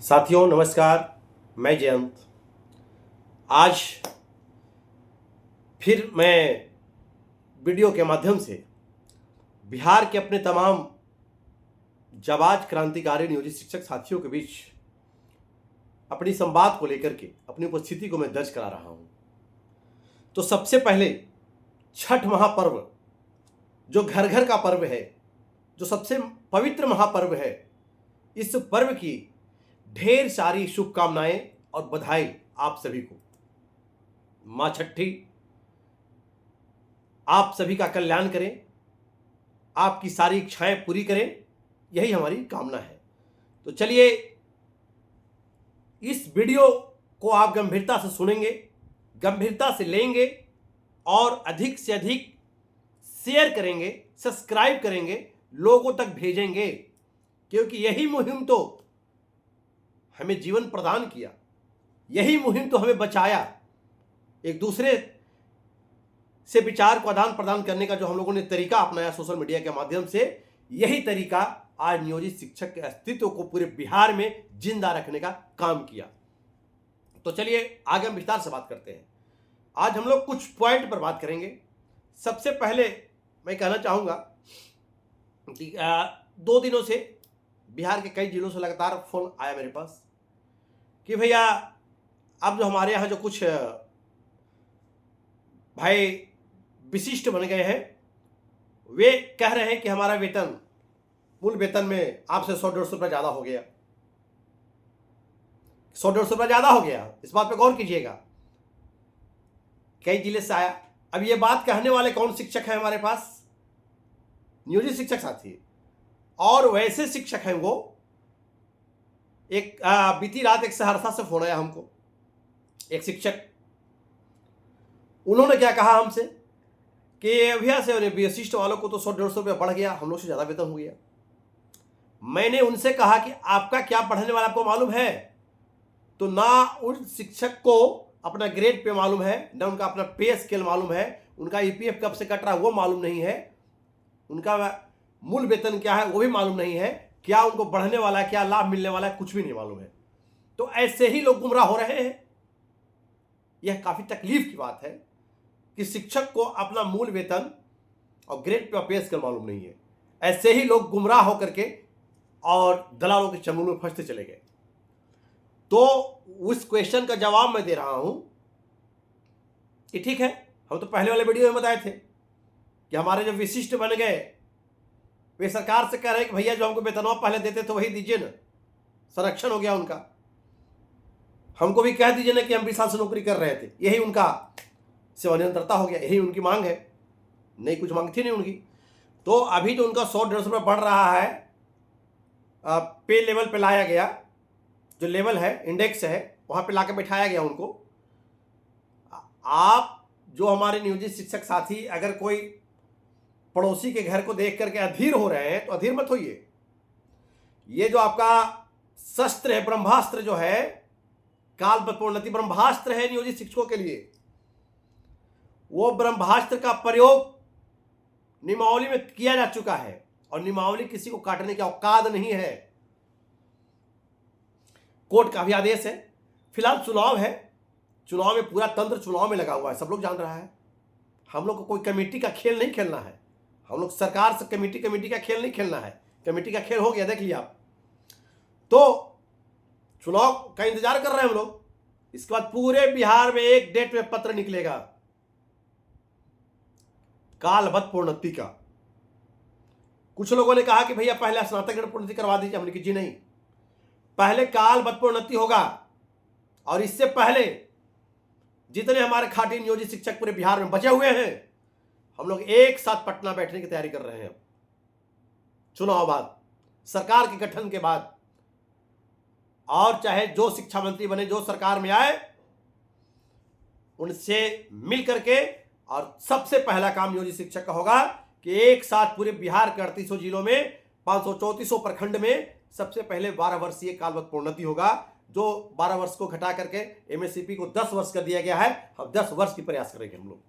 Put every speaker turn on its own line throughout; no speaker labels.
साथियों नमस्कार। मैं जयंत। आज फिर मैं वीडियो के माध्यम से बिहार के अपने तमाम जाबाज क्रांतिकारी नियोजित शिक्षक साथियों के बीच अपनी संवाद को लेकर के अपनी उपस्थिति को मैं दर्ज करा रहा हूं। तो सबसे पहले छठ महापर्व जो घर घर का पर्व है, जो सबसे पवित्र महापर्व है, इस पर्व की ढेर सारी शुभकामनाएं और बधाई आप सभी को। मां छठी आप सभी का कल्याण करें, आपकी सारी इच्छाएं पूरी करें, यही हमारी कामना है। तो चलिए इस वीडियो को आप गंभीरता से सुनेंगे, गंभीरता से लेंगे और अधिक से अधिक शेयर करेंगे, सब्सक्राइब करेंगे, लोगों तक भेजेंगे, क्योंकि यही मुहिम तो हमें जीवन प्रदान किया, यही मुहिम तो हमें बचाया। एक दूसरे से विचार को आदान प्रदान करने का जो हम लोगों ने तरीका अपनाया सोशल मीडिया के माध्यम से, यही तरीका आज नियोजित शिक्षक के अस्तित्व को पूरे बिहार में जिंदा रखने का काम किया। तो चलिए आगे हम विस्तार से बात करते हैं। आज हम लोग कुछ पॉइंट पर बात करेंगे। सबसे पहले मैं कहना चाहूँगा कि 2 दिनों से बिहार के कई जिलों से लगातार फोन आया मेरे पास कि भैया अब जो हमारे यहाँ जो कुछ भाई विशिष्ट बन गए हैं, वे कह रहे हैं कि हमारा वेतन, मूल वेतन में आपसे 100-150 रुपये ज़्यादा हो गया, 100-150 रुपये ज़्यादा हो गया। इस बात पे गौर कीजिएगा। कई जिले से आया। अब ये बात कहने वाले कौन शिक्षक हैं हमारे पास? नियोजित शिक्षक साथी। और वैसे शिक्षक हैं वो। एक बीती रात एक सहरसा से फोन आया हमको, एक शिक्षक। उन्होंने क्या कहा हमसे कि भैया से विशिष्ट वालों को तो 100-150 रुपये बढ़ गया, हम लोग से ज़्यादा वेतन हो गया। मैंने उनसे कहा कि आपका क्या पढ़ने वाला आपको मालूम है? तो ना उन शिक्षक को अपना ग्रेड पे मालूम है, ना उनका अपना पे स्केल मालूम है, उनका ईपीएफ कब से कट रहा है वो मालूम नहीं है, उनका मूल वेतन क्या है वो भी मालूम नहीं है, क्या उनको बढ़ने वाला है, क्या लाभ मिलने वाला है, कुछ भी नहीं मालूम है। तो ऐसे ही लोग गुमराह हो रहे हैं। यह काफी तकलीफ की बात है कि शिक्षक को अपना मूल वेतन और ग्रेड पे पे स्केल मालूम नहीं है। ऐसे ही लोग गुमराह होकर के और दलालों के चंगुल में फंसते चले गए। तो उस क्वेश्चन का जवाब मैं दे रहा हूं कि ठीक है, हम तो पहले वाले वीडियो में बताए थे कि हमारे जो विशिष्ट बन गए वे सरकार से कह रहे हैं कि भैया जो हमको वेतनवा पहले देते थे वही दीजिए ना, संरक्षण हो गया उनका। हमको भी कह दीजिए ना कि हम 20 साल से नौकरी कर रहे थे, यही उनका सेवानिरंतरता हो गया, यही उनकी मांग है। नहीं कुछ मांग थी नहीं उनकी। तो अभी जो उनका 100-150 रुपये बढ़ रहा है, पे लेवल पे लाया गया, जो लेवल है, इंडेक्स है, वहां पे लाके बैठाया गया उनको। आप जो हमारे नियोजित शिक्षक साथी अगर कोई पड़ोसी के घर को देख करके अधीर हो रहे हैं तो अधीर मत होइए। ये जो आपका शस्त्र है, ब्रह्मास्त्र जो है, काल प्रोन्नति ब्रह्मास्त्र है नियोजित शिक्षकों के लिए। वो ब्रह्मास्त्र का प्रयोग नियमावली में किया जा चुका है और नियमावली किसी को काटने की औकात नहीं है। कोर्ट का भी आदेश है। फिलहाल चुनाव है, चुनाव में पूरा तंत्र चुनाव में लगा हुआ है, सब लोग जान रहा है। हम लोग को कोई कमेटी का खेल नहीं खेलना है। हम लोग सरकार से कमेटी का खेल नहीं खेलना है। कमेटी का खेल हो गया, देख लिया आप। तो चुनाव का इंतजार कर रहे हैं हम लोग। इसके बाद पूरे बिहार में एक डेट में पत्र निकलेगा कालबद्ध प्रोन्नति का। कुछ लोगों ने कहा कि भैया पहले स्नातक प्रोन्नति करवा दीजिए। हमने कहा जी नहीं, पहले कालबद्ध प्रोन्नति होगा और इससे पहले जितने हमारे खाटी नियोजित शिक्षक पूरे बिहार में बचे हुए हैं, हम लोग एक साथ पटना बैठने की तैयारी कर रहे हैं। चुनाव बाद, सरकार के गठन के बाद, और चाहे जो शिक्षा मंत्री बने, जो सरकार में आए, उनसे मिल करके, और सबसे पहला काम नियोजित शिक्षक का होगा कि एक साथ पूरे बिहार के 3800 जिलों में 534 प्रखंड में सबसे पहले 12 वर्षीय कालबद्ध प्रोन्नति होगा। जो 12 वर्ष को घटा करके एमएससीपी को 10 वर्ष कर दिया गया है, हम 10 वर्ष की प्रयास करेंगे हम लोग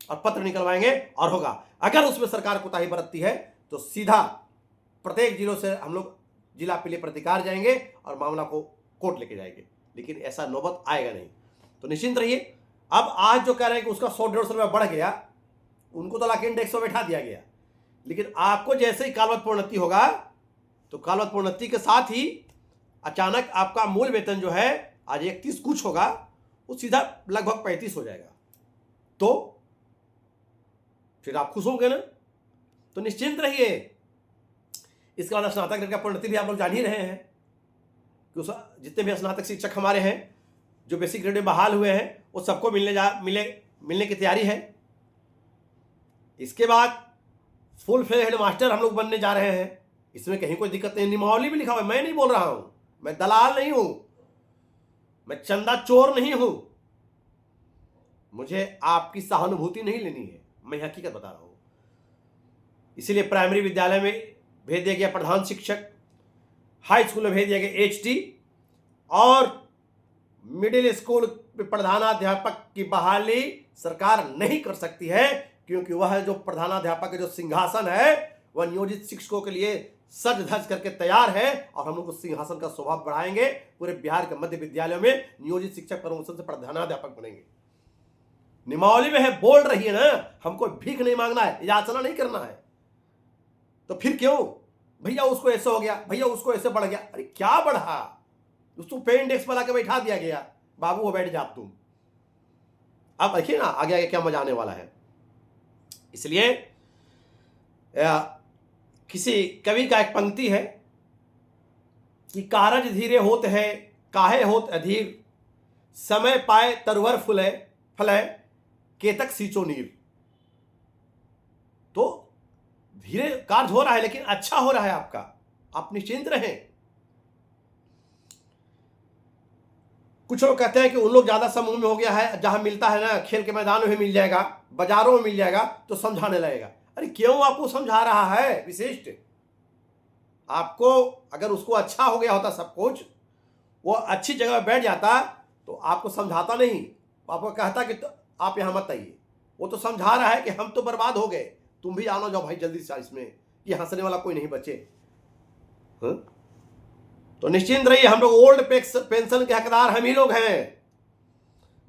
और पत्र निकलवाएंगे और होगा। अगर उसमें सरकार कोताही बरतती है तो सीधा प्रत्येक जिलों से हम लोग जिला पीले प्रतिकार जाएंगे और मामला को कोर्ट लेके जाएंगे, लेकिन ऐसा नौबत आएगा नहीं। तो निश्चिंत रहिए। अब आज जो कह रहे हैं कि उसका 100-150 रुपया बढ़ गया, उनको तो लाके इंडेक्स पर बैठा दिया गया, लेकिन आपको जैसे ही कालवत प्रोन्नति होगा तो कालवत प्रोन्नति के साथ ही अचानक आपका मूल वेतन जो है आज 31 कुछ होगा, वो सीधा लगभग 35 हो जाएगा। तो फिर आप खुश होंगे ना। तो निश्चिंत रहिए। इसके बाद स्नातक ग्रेड का प्रोन्नति भी आप लोग जान ही रहे हैं कि जितने भी स्नातक शिक्षक हमारे हैं जो बेसिक ग्रेड में बहाल हुए हैं, वो सबको मिलने की तैयारी है। इसके बाद फुल फ्लेज हेड मास्टर हम लोग बनने जा रहे हैं। इसमें कहीं कोई दिक्कत नहीं, नियमावली भी लिखा हुआ है। मैं नहीं बोल रहा हूं, मैं दलाल नहीं हूं, मैं चंदा चोर नहीं हूं। मुझे आपकी सहानुभूति नहीं लेनी है, मैं हकीकत बता रहा हूं। इसीलिए प्राइमरी विद्यालय में भेज दिया गया प्रधान शिक्षक, हाई स्कूल में भेज दिया गया HT, और मिडिल स्कूल में प्रधानाध्यापक की बहाली सरकार नहीं कर सकती है, क्योंकि वह जो प्रधानाध्यापक का जो सिंहासन है वह नियोजित शिक्षकों के लिए सज धज करके तैयार है, और हम लोग उस सिंहासन का स्वभाव बढ़ाएंगे। पूरे बिहार के मध्य विद्यालयों में नियोजित शिक्षक प्रमोशन से प्रधानाध्यापक बनेंगे। नियमावली में है, बोल रही है ना, हमको भीख नहीं मांगना है, याचना नहीं करना है। तो फिर क्यों भैया उसको ऐसे हो गया, भैया उसको ऐसे बढ़ गया? अरे क्या बढ़ा, उसको पे इंडेक्स पर लाके बैठा दिया गया, बाबू वो बैठ जा तुम। अब देखिए ना आगे आगे क्या मजा आने वाला है। इसलिए किसी कवि का एक पंक्ति है कि कारज धीरे होत है काहे होत अधीर, समय पाए तरवर फुले फले केतक सींचो नीर। तो धीरे कार्य हो रहा है लेकिन अच्छा हो रहा है आपका, आप निश्चिंत रहें। कुछ लोग कहते हैं कि उन लोग ज्यादा समूह में हो गया है, जहां मिलता है ना खेल के मैदानों में मिल जाएगा, बाजारों में मिल जाएगा, तो समझाने लगेगा। अरे क्यों आपको समझा रहा है विशिष्ट? आपको अगर उसको अच्छा हो गया होता सब कुछ, वो अच्छी जगह बैठ जाता, तो आपको समझाता नहीं, आपको कहता कि तो आप यहां मत आइए। वो तो समझा रहा है कि हम तो बर्बाद हो गए, तुम भी आना जाओ भाई जल्दी से, इसमें ये हंसने वाला कोई नहीं बचे। तो निश्चिंत रहिए, हम लोग ओल्ड पेंशन के हकदार हम ही लोग हैं।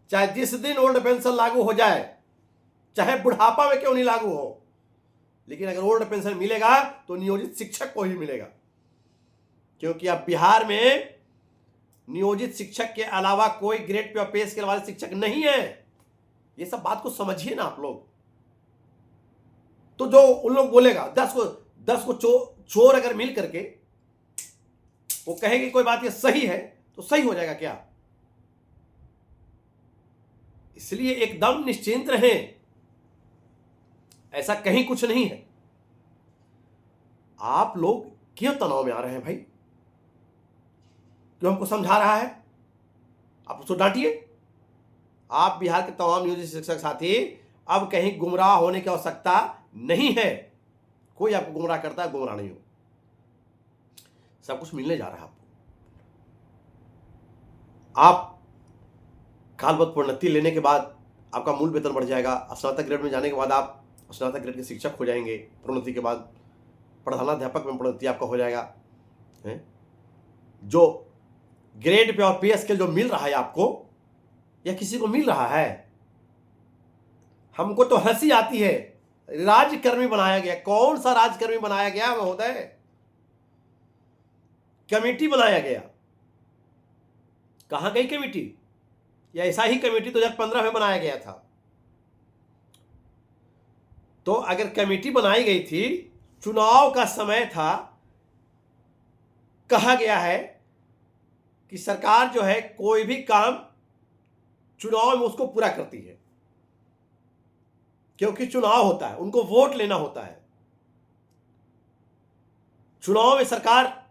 चाहे जिस दिन ओल्ड पेंशन लागू हो जाए, चाहे बुढ़ापा में क्यों नहीं लागू हो, लेकिन अगर ओल्ड पेंशन मिलेगा तो नियोजित शिक्षक को ही मिलेगा। क्योंकि अब बिहार में नियोजित शिक्षक के अलावा कोई ग्रेड पे पे स्केल वाले शिक्षक नहीं है। ये सब बात को समझिए ना आप लोग। तो जो उन लोग बोलेगा 10 को चोर अगर मिल करके वो कहेंगे कोई बात ये सही है, तो सही हो जाएगा क्या? इसलिए एकदम निश्चिंत रहें, ऐसा कहीं कुछ नहीं है। आप लोग क्यों तनाव में आ रहे हैं भाई? क्यों हमको समझा रहा है? आप उसको डांटिए। आप बिहार के तमाम नियोजित शिक्षक साथी अब कहीं गुमराह होने की आवश्यकता नहीं है। कोई आपको गुमराह करता है, गुमराह नहीं हो, सब कुछ मिलने जा रहा है आपको। आप कालवत प्रोन्नति लेने के बाद आपका मूल वेतन बढ़ जाएगा। स्नातक ग्रेड में जाने के बाद आप स्नातक ग्रेड के शिक्षक हो जाएंगे। प्रोन्नति के बाद प्रधानाध्यापक में प्रोन्नति आपका हो जाएगा। जो ग्रेड पे और पे स्केल जो मिल रहा है आपको, या किसी को मिल रहा है, हमको तो हंसी आती है। राज्यकर्मी बनाया गया, कौन सा राज्यकर्मी बनाया गया महोदय? कमेटी बनाया गया, कहां गई कमेटी? या ऐसा ही कमेटी 2015 में बनाया गया था। तो अगर कमेटी बनाई गई थी, चुनाव का समय था, कहा गया है कि सरकार जो है कोई भी काम चुनाव में उसको पूरा करती है, क्योंकि चुनाव होता है, उनको वोट लेना होता है। चुनाव में सरकार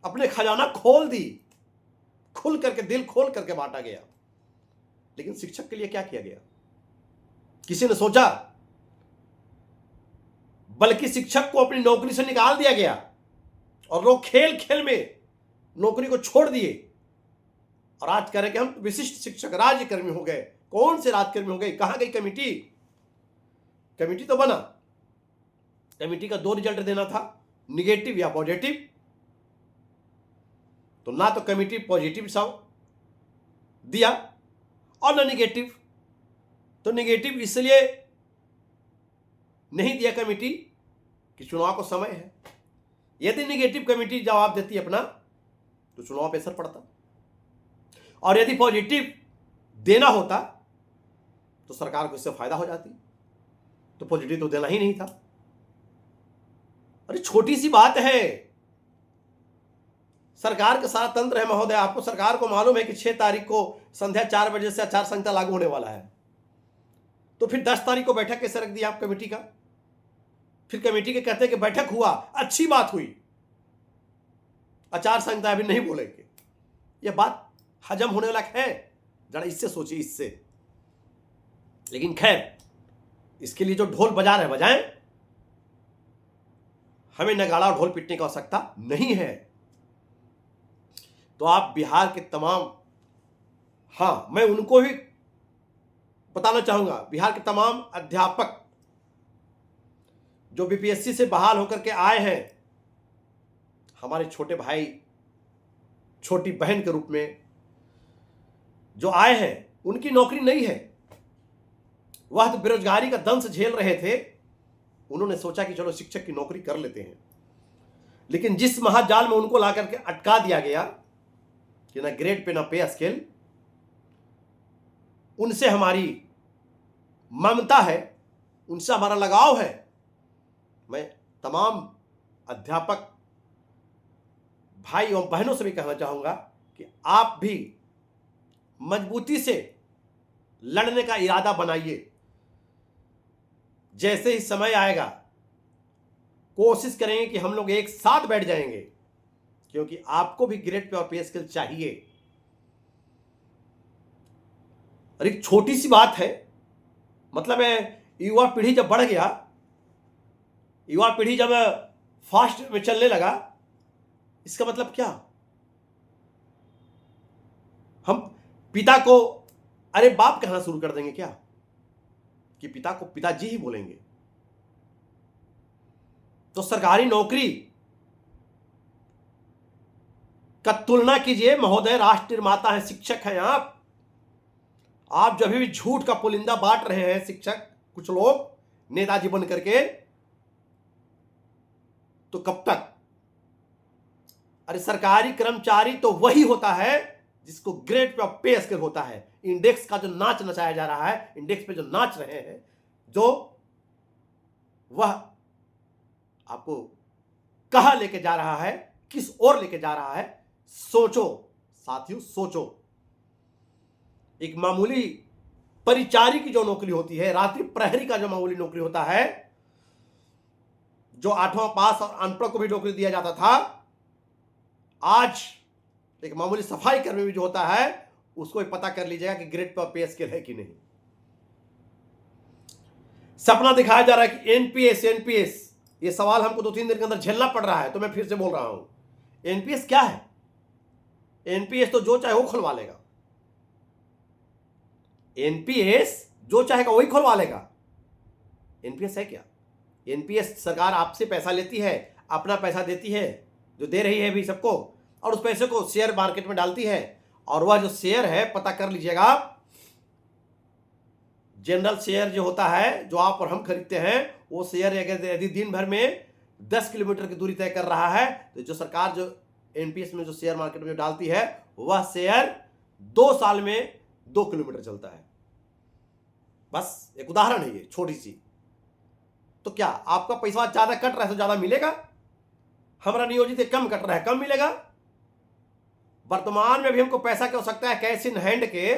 अपने खजाना खोल दी, खुल करके, दिल खोल करके बांटा गया। लेकिन शिक्षक के लिए क्या किया गया? किसी ने सोचा? बल्कि शिक्षक को अपनी नौकरी से निकाल दिया गया, और लोग खेल खेल में नौकरी को छोड़ दिए, और आज कह रहे कि हम विशिष्ट शिक्षक राज्यकर्मी हो गए। कौन से राज्यकर्मी हो गए? कहां गई कमेटी? कमेटी तो बना, कमेटी का 2 रिजल्ट देना था, निगेटिव या पॉजिटिव। तो ना तो कमेटी पॉजिटिव सब दिया और ना निगेटिव। तो निगेटिव इसलिए नहीं दिया कमेटी कि चुनाव को समय है। यदि निगेटिव कमेटी जवाब देती अपना तो चुनाव पे असर पड़ता, और यदि पॉजिटिव देना होता तो सरकार को इससे फायदा हो जाती। तो पॉजिटिव तो देना ही नहीं था। अरे छोटी सी बात है, सरकार का सारा तंत्र है महोदय। आपको सरकार को मालूम है कि 6 तारीख को संध्या 4 बजे से आचार संहिता लागू होने वाला है, तो फिर 10 तारीख को बैठक कैसे रख दिया आप कमेटी का? फिर कमेटी के कहते हैं कि बैठक हुआ, अच्छी बात हुई, आचार संहिता अभी नहीं बोलेंगे। यह बात हजम होने लायक है? जरा इससे सोचिए, इससे। लेकिन खैर, इसके लिए जो ढोल बजा रहे बजाएं, हमें नगाड़ा और ढोल पीटने की आवश्यकता नहीं है। तो आप बिहार के तमाम, हाँ, मैं उनको ही बताना चाहूंगा, बिहार के तमाम अध्यापक जो बीपीएससी से बहाल होकर के आए हैं, हमारे छोटे भाई छोटी बहन के रूप में जो आए हैं, उनकी नौकरी नहीं है। वह तो बेरोजगारी का दंश झेल रहे थे। उन्होंने सोचा कि चलो शिक्षक की नौकरी कर लेते हैं, लेकिन जिस महाजाल में उनको ला करके अटका दिया गया कि ना ग्रेड पे ना पे स्केल, उनसे हमारी ममता है, उनसे हमारा लगाव है। मैं तमाम अध्यापक भाई एवं बहनों से भी कहना चाहूंगा कि आप भी मजबूती से लड़ने का इरादा बनाइए। जैसे ही समय आएगा कोशिश करेंगे कि हम लोग एक साथ बैठ जाएंगे, क्योंकि आपको भी ग्रेड पे और पे स्केल चाहिए। और एक छोटी सी बात है, मतलब युवा पीढ़ी जब बढ़ गया, युवा पीढ़ी जब फास्ट में चलने लगा, इसका मतलब क्या? हम पिता को अरे बाप कहना शुरू कर देंगे क्या? कि पिता को पिताजी ही बोलेंगे? तो सरकारी नौकरी का तुलना कीजिए महोदय, राष्ट्र निर्माता है, शिक्षक हैं आप। आप जब भी झूठ का पुलिंदा बांट रहे हैं, शिक्षक कुछ लोग नेताजी बन करके, तो कब तक? अरे सरकारी कर्मचारी तो वही होता है जिसको ग्रेड पे पे स्केल होता है। इंडेक्स का जो नाच नचाया जा रहा है, इंडेक्स पे जो नाच रहे हैं, जो वह आपको कहां लेके जा रहा है, किस ओर लेके जा रहा है, सोचो साथियों, सोचो। एक मामूली परिचारी की जो नौकरी होती है, रात्रि प्रहरी का जो मामूली नौकरी होता है, जो 8वां पास और अनपढ़ को भी नौकरी दिया जाता था, आज एक मामूली सफाई कर्मी भी जो होता है, उसको भी पता कर लीजिएगा कि ग्रेड पर पे स्केल है कि नहीं। सपना दिखाया जा रहा है कि एनपीएस एनपीएस, ये सवाल हमको 2-3 दिन के अंदर झेलना पड़ रहा है, तो मैं फिर से बोल रहा हूं, एनपीएस क्या है? एनपीएस तो जो चाहे वो खुलवा लेगा। एनपीएस जो चाहेगा वही खुलवा लेगा। एनपीएस है क्या? एनपीएस सरकार आपसे पैसा लेती है, अपना पैसा देती है, जो दे रही है भी सबको, और उस पैसे को शेयर मार्केट में डालती है। और वह जो शेयर है, पता कर लीजिएगा आप, जनरल शेयर जो होता है, जो आप और हम खरीदते हैं, वो शेयर यदि दिन भर में 10 किलोमीटर की दूरी तय कर रहा है, तो जो सरकार जो एनपीएस में जो शेयर मार्केट में डालती है, वह शेयर 2 साल में 2 किलोमीटर चलता है। बस एक उदाहरण है ये, छोटी सी। तो क्या आपका पैसा ज्यादा कट रहा है तो ज्यादा मिलेगा? हमारा नियोजित कम कट रहा है, कम मिलेगा? वर्तमान में भी हमको पैसा की आवश्यकता है, कैश इन हैंड के।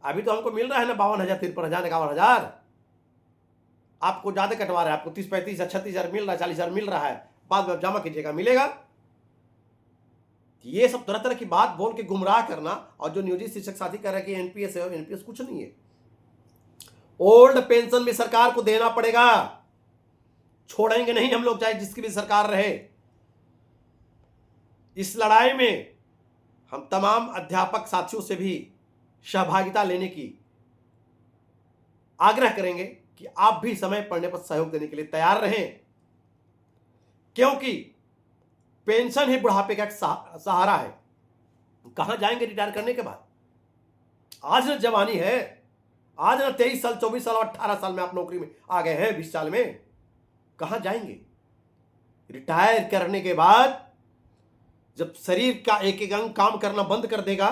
अभी तो हमको मिल रहा है ना 52,000, 53,000, 51,000। आपको ज्यादा कटवा रहा है, आपको 30, 35, 36,000 मिल रहा है, 40,000 मिल रहा है, बाद में आप जमा कीजिएगा, मिलेगा। ये सब तरह तरह की बात बोल के गुमराह करना, और जो नियोजित शिक्षक साथी कह रहे हैं कि एनपीएस है, एनपीएस कुछ नहीं है। ओल्ड पेंशन भी सरकार को देना पड़ेगा, छोड़ेंगे नहीं हम लोग, चाहे जिसकी भी सरकार रहे। इस लड़ाई में हम तमाम अध्यापक साथियों से भी सहभागिता लेने की आग्रह करेंगे कि आप भी समय पड़ने पर सहयोग देने के लिए तैयार रहें, क्योंकि पेंशन ही बुढ़ापे का एक सहारा है। कहां जाएंगे रिटायर करने के बाद? आज ना जवानी है, आज ना 23 साल 24 साल 18 साल में आप नौकरी में आ गए हैं, 20 साल में, कहां जाएंगे? रिटायर करने के बाद जब शरीर का एक एक अंग काम करना बंद कर देगा,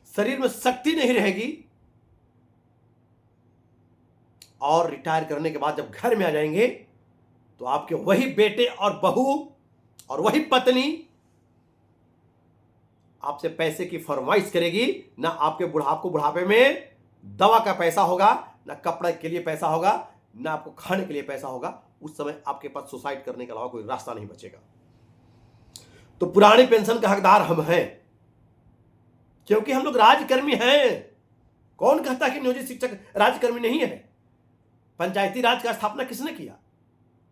शरीर में शक्ति नहीं रहेगी, और रिटायर करने के बाद जब घर में आ जाएंगे तो आपके वही बेटे और बहू और वही पत्नी आपसे पैसे की फरमाइश करेगी। ना आपके बुढ़ापे में दवा का पैसा होगा, ना कपड़े के लिए पैसा होगा, ना आपको खाने के लिए पैसा होगा। उस समय आपके पास सुसाइड करने के अलावा कोई रास्ता नहीं बचेगा। तो पुरानी पेंशन का हकदार हम हैं, क्योंकि हम लोग राजकर्मी हैं। कौन कहता कि नियोजित शिक्षक राजकर्मी नहीं है? पंचायती राज का स्थापना किसने किया?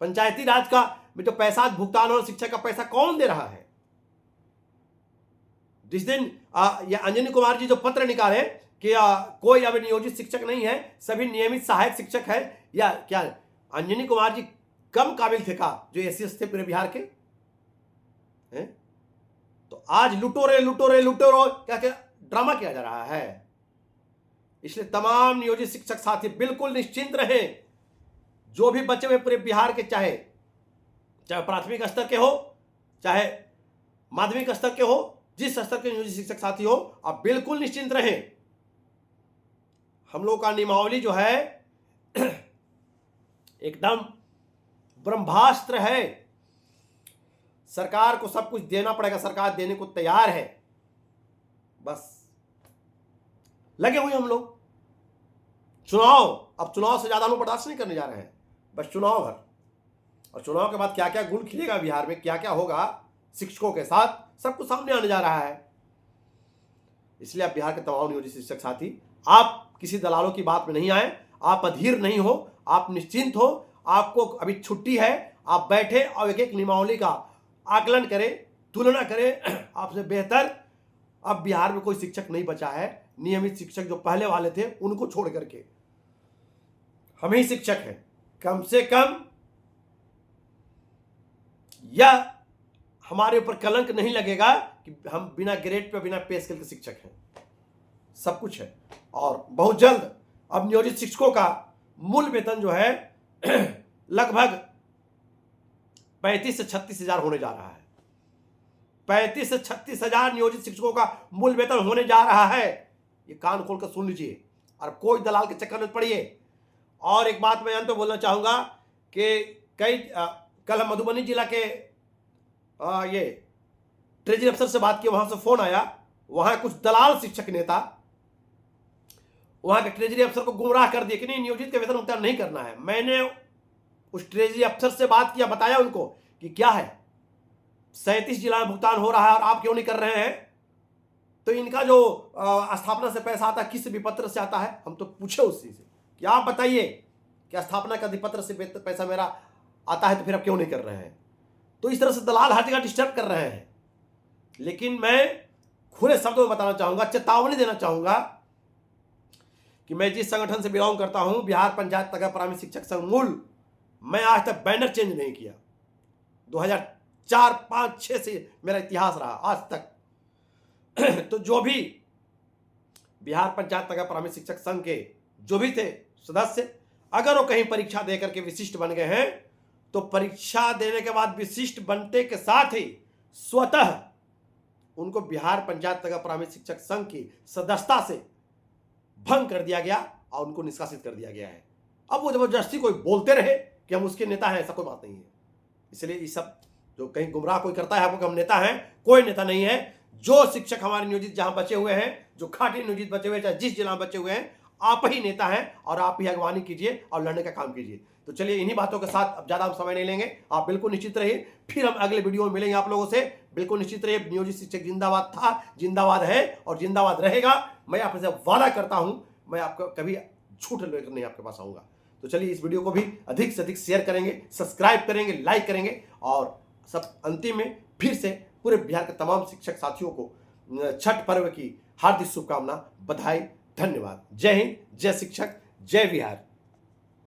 पंचायती राज का में जो पैसा भुगतान और शिक्षक का पैसा कौन दे रहा है? जिस दिन ये अंजनी कुमार जी जो पत्र निकाले कि कोई अब नियोजित शिक्षक नहीं है, सभी नियमित सहायक शिक्षक है, या क्या अंजनी कुमार जी कम काबिल थे का जो एससीएस थे पूरे बिहार के? तो आज लुटो क्या क्या ड्रामा किया जा रहा है। इसलिए तमाम नियोजित शिक्षक साथी बिल्कुल निश्चिंत रहें। जो भी बचे हुए पूरे बिहार के, चाहे प्राथमिक स्तर के हो, चाहे माध्यमिक स्तर के हो, जिस स्तर के नियोजित शिक्षक साथी हो, आप बिल्कुल निश्चिंत रहें। हम लोग का नियमावली जो है एकदम ब्रह्मास्त्र है। सरकार को सब कुछ देना पड़ेगा, सरकार देने को तैयार है। बस लगे हुए हम लोग। अब चुनाव से ज्यादा हम लोग बर्दाश्त नहीं करने जा रहे हैं, बस चुनाव भर। और चुनाव के बाद क्या क्या गुल खिलेगा बिहार में, क्या क्या होगा शिक्षकों के साथ, सब कुछ सामने आने जा रहा है। इसलिए आप बिहार के तमाम नियोजित शिक्षक साथी, आप किसी दलालों की बात में नहीं आए, आप अधीर नहीं हो, आप निश्चिंत हो। आपको अभी छुट्टी है, आप बैठे और एक एक नियमावली का आकलन करें, तुलना करें। आपसे बेहतर अब बिहार में कोई शिक्षक नहीं बचा है। नियमित शिक्षक जो पहले वाले थे उनको छोड़ करके हम ही शिक्षक हैं। कम से कम यह हमारे ऊपर कलंक नहीं लगेगा कि हम बिना ग्रेड पे, बिना पे स्केल के शिक्षक हैं। सब कुछ है। और बहुत जल्द अब नियोजित शिक्षकों का मूल वेतन जो है लगभग 35 से 36 हजार होने जा रहा है। 35 से 36 हजार नियोजित शिक्षकों का मूल वेतन होने जा रहा है। ये कान खोलकर सुन लीजिए और कोई दलाल के चक्कर में पड़िए। और एक बात मैं अंत में बोलना चाहूंगा कि कल मधुबनी जिला के ये ट्रेजरी अफसर से बात की, वहां से फोन आया। वहां कुछ दलाल शिक्षक नेता वहां के ट्रेजरी अफसर को गुमराह कर दिया कि नहीं, नियोजित के वेतन भुगतान नहीं करना है। मैंने उस ट्रेजरी अफसर से बात किया, बताया उनको कि क्या है 37 जिला में भुगतान हो रहा है और आप क्यों नहीं कर रहे हैं। तो इनका जो स्थापना से पैसा आता है किस विपत्र से आता है, हम तो पूछे उसी से कि आप बताइए क्या स्थापना का अधिपत्र से पैसा मेरा आता है, तो फिर आप क्यों नहीं कर रहे हैं। तो इस तरह से दलाल हर जगह डिस्टर्ब कर रहे हैं। लेकिन मैं खुले शब्दों में बताना चाहूंगा, चेतावनी देना चाहूंगा कि मैं जिस संगठन से बिलोंग करता हूं, बिहार पंचायत तथा प्राथमिक शिक्षक संघ मूल, मैं आज तक बैनर चेंज नहीं किया। 2004, 5, 6 से मेरा इतिहास रहा आज तक। तो जो भी बिहार पंचायत तथा प्राथमिक शिक्षक संघ के जो भी थे सदस्य, अगर वो कहीं परीक्षा देकर के विशिष्ट बन गए हैं, तो परीक्षा देने के बाद विशिष्ट बनते के साथ ही स्वतः उनको बिहार पंचायत तथा प्राथमिक शिक्षक संघ की सदस्यता से भंग कर दिया गया और उनको निष्कासित कर दिया गया है। अब वो जबरदस्ती कोई बोलते रहे कि हम उसके नेता हैं, ऐसा कोई बात नहीं है। इसलिए ये सब जो कहीं गुमराह कोई करता है आपको कि हम नेता हैं, कोई नेता नहीं है। जो शिक्षक हमारे नियोजित जहां बचे हुए हैं, जो खाटी नियोजित बचे हुए हैं, चाहे जिस जिला में बचे हुए हैं, आप ही नेता हैं और आप ही अगवानी कीजिए और लड़ने का काम कीजिए। तो चलिए इन्हीं बातों के साथ अब ज़्यादा हम समय नहीं लेंगे। आप बिल्कुल निश्चित रहिए, फिर हम अगले वीडियो में मिलेंगे आप लोगों से। बिल्कुल निश्चित रहिए, नियोजित शिक्षक जिंदाबाद था, जिंदाबाद है और जिंदाबाद रहेगा। मैं आपसे वादा करता हूं, मैं आपको कभी झूठ लेकर नहीं आपके पास आऊँगा। तो चलिए इस वीडियो को भी अधिक से अधिक शेयर करेंगे, सब्सक्राइब करेंगे, लाइक करेंगे। और सब अंतिम में फिर से पूरे बिहार के तमाम शिक्षक साथियों को छठ पर्व की हार्दिक शुभकामना, बधाई, धन्यवाद। जय हिंद, जय शिक्षक, जय बिहार।